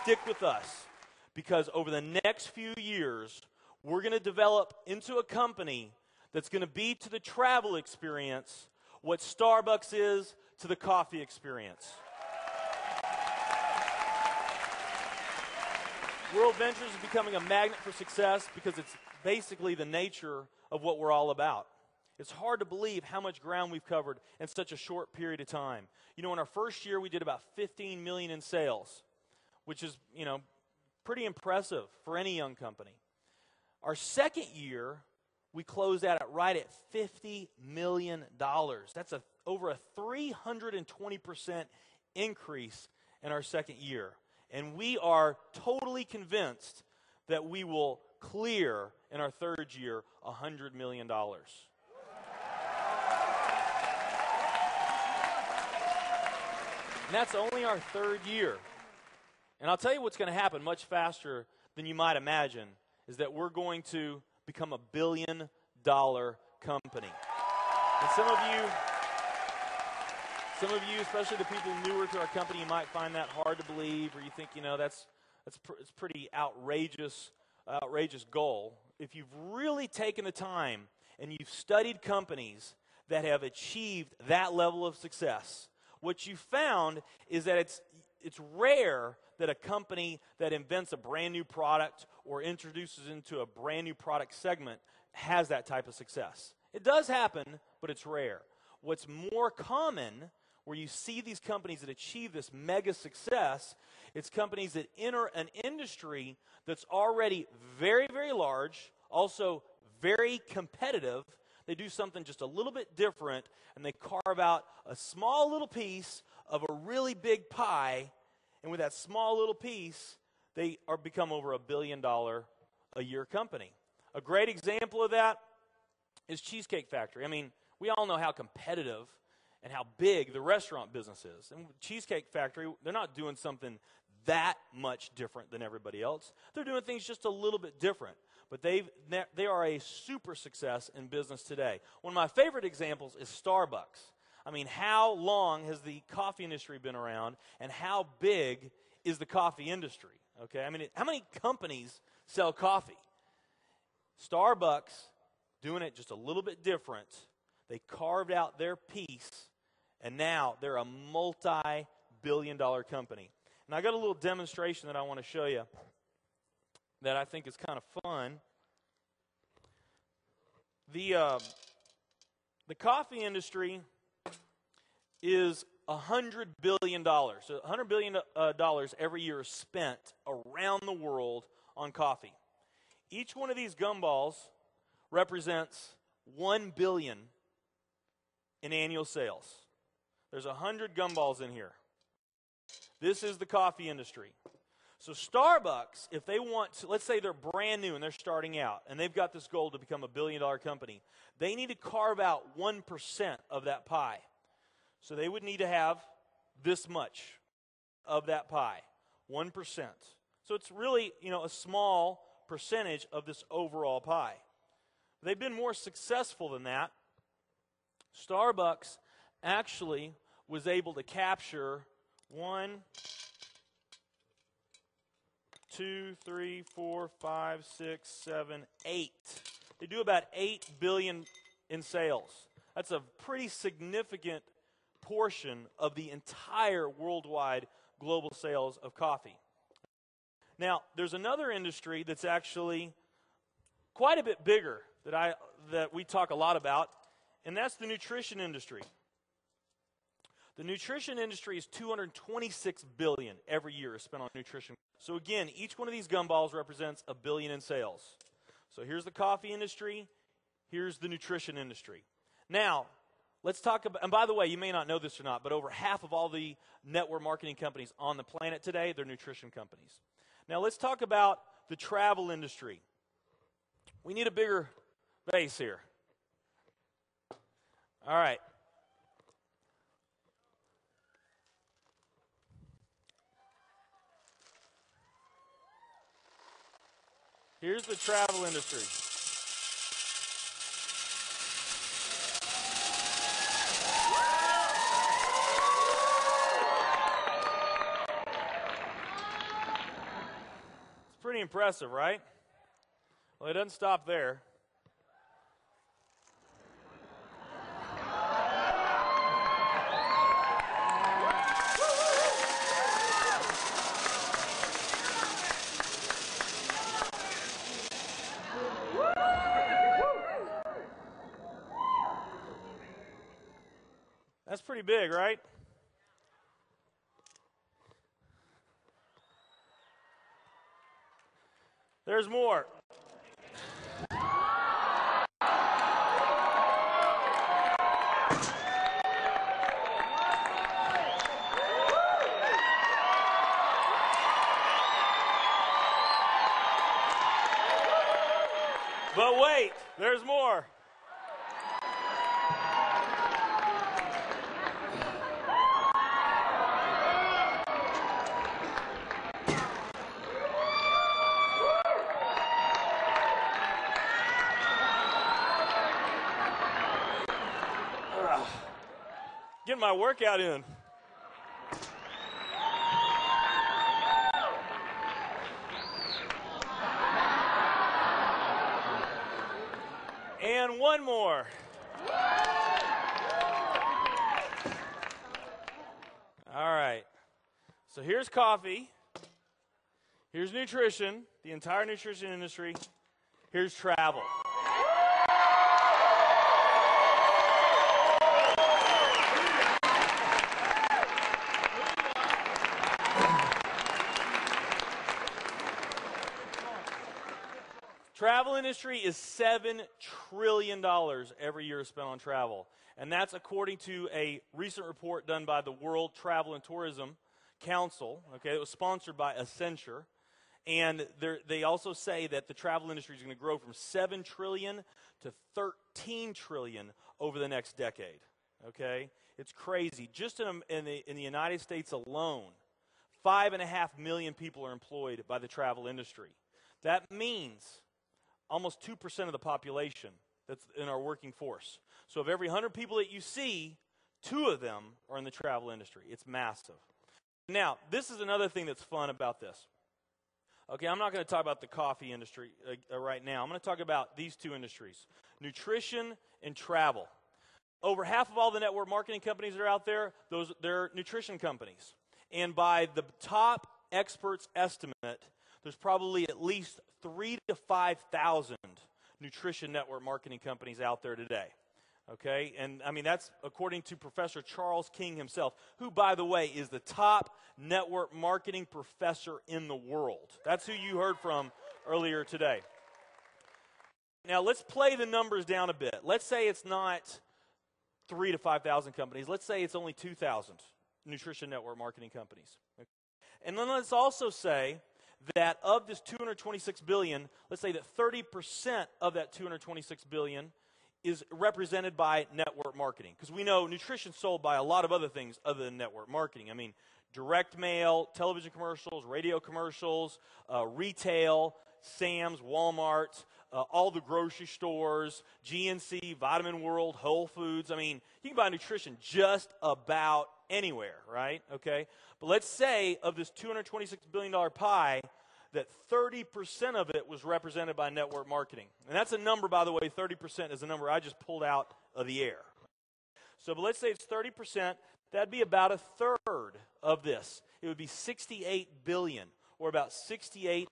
stick with us, because over the next few years, we're going to develop into a company that's going to be to the travel experience what Starbucks is to the coffee experience. WorldVentures is becoming a magnet for success because it's basically the nature of what we're all about. It's hard to believe how much ground we've covered in such a short period of time. You know, in our first year, we did about 15 million in sales, which is, pretty impressive for any young company. Our second year, we closed out right at $50 million. That's over a 320% increase in our second year. And we are totally convinced that we will clear in our third year $100 million. And that's only our third year. And I'll tell you what's going to happen much faster than you might imagine is that we're going to become a billion-dollar company. And some of you, especially the people newer to our company, you might find that hard to believe, or you think, it's pretty outrageous goal. If you've really taken the time and you've studied companies that have achieved that level of success, what you found is that it's rare that a company that invents a brand new product or introduces into a brand new product segment has that type of success. It does happen, but it's rare. What's more common, where you see these companies that achieve this mega success, it's companies that enter an industry that's already very, very large, also very competitive. They do something just a little bit different, and they carve out a small little piece of a really big pie, and with that small little piece, they become over $1 billion a year company. A great example of that is Cheesecake Factory. I mean, we all know how competitive and how big the restaurant business is. And Cheesecake Factory, they're not doing something that much different than everybody else. They're doing things just a little bit different. But they are a super success in business today. One of my favorite examples is Starbucks. I mean, how long has the coffee industry been around, and how big is the coffee industry? Okay, I mean, how many companies sell coffee? Starbucks, doing it just a little bit different. They carved out their piece, and now they're a multi-billion-dollar company. And I got a little demonstration that I want to show you that I think is kind of fun. The coffee industry is $100 billion. So $100 billion every year is spent around the world on coffee. Each one of these gumballs represents $1 billion in annual sales. There's 100 gumballs in here. This is the coffee industry. So Starbucks, if they want to, let's say they're brand new and they're starting out, and they've got this goal to become a billion-dollar company, they need to carve out 1% of that pie. So they would need to have this much of that pie, 1%. So it's really, a small percentage of this overall pie. They've been more successful than that. Starbucks actually was able to capture 1, 2, 3, 4, 5, 6, 7, 8. They do about $8 billion in sales. That's a pretty significant portion of the entire worldwide global sales of coffee. Now, there's another industry that's actually quite a bit bigger that we talk a lot about, and that's the nutrition industry. The nutrition industry is $226 billion every year is spent on nutrition. So again, each one of these gumballs represents $1 billion in sales. So here's the coffee industry, here's the nutrition industry. Now, let's talk about, and by the way, you may not know this or not, but over half of all the network marketing companies on the planet today, they're nutrition companies. Now let's talk about the travel industry. We need a bigger base here. All right. Here's the travel industry. Pretty impressive, right? Well, it doesn't stop there. That's pretty big, right? There's more. But wait, there's more. Getting my workout in. And one more. All right. So here's coffee. Here's nutrition, the entire nutrition industry. Here's travel. Travel industry is $7 trillion every year spent on travel. And that's according to a recent report done by the World Travel and Tourism Council. Okay, it was sponsored by Accenture. And they also say that the travel industry is going to grow from $7 trillion to $13 trillion over the next decade. Okay, it's crazy. Just in the United States alone, 5.5 million people are employed by the travel industry. That means almost 2% of the population that's in our working force. So of every 100 people that you see, 2 of them are in the travel industry. It's massive. Now, this is another thing that's fun about this. Okay, I'm not going to talk about the coffee industry right now. I'm going to talk about these 2 industries, nutrition and travel. Over half of all the network marketing companies that are out there, they're nutrition companies. And by the top experts' estimate, there's probably at least 3,000 to 5,000 nutrition network marketing companies out there today. Okay, and I mean that's according to Professor Charles King himself, who, by the way, is the top network marketing professor in the world. That's who you heard from earlier today. Now let's play the numbers down a bit. Let's say it's not 3,000 to 5,000 companies. Let's say it's only 2,000 nutrition network marketing companies. Okay. And then let's also say that of this $226 billion, let's say that 30% of that $226 billion is represented by network marketing. Because we know nutrition's sold by a lot of other things other than network marketing. I mean, direct mail, television commercials, radio commercials, retail, Sam's, Walmart, all the grocery stores, GNC, Vitamin World, Whole Foods. I mean, you can buy nutrition just about anywhere, right? Okay? But let's say of this $226 billion pie, that 30% of it was represented by network marketing. And that's a number, by the way, 30% is a number I just pulled out of the air. So, but let's say it's 30%, that'd be about a third of this. It would be $68 billion, or about 68